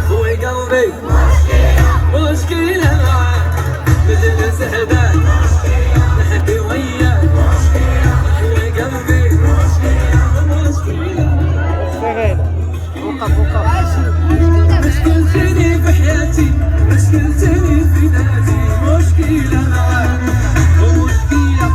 خويا قلبي مشكلة معاك نجلس حداك نحكي وياك خويا قلبي مشكلة مشكلتني في حياتي مشكلتني في ذاتي مشكلة معاك ومشكلة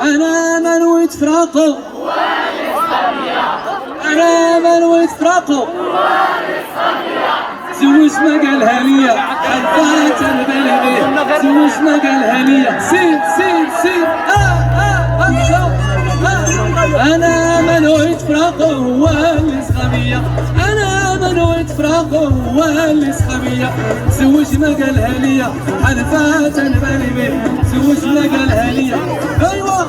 أنا منويت فراقه أنا منويت فراقه زوج ما قالها ليا عرفات نبالي بيه زوج ما قالها ليا سير سير سير أنا منويت فراقه هو اللي سخابية أنا منويت فراقه هو اللي سخابية زوج ما قالها ليا عرفات نبالي بيه زوج ما قالها ليا أيوة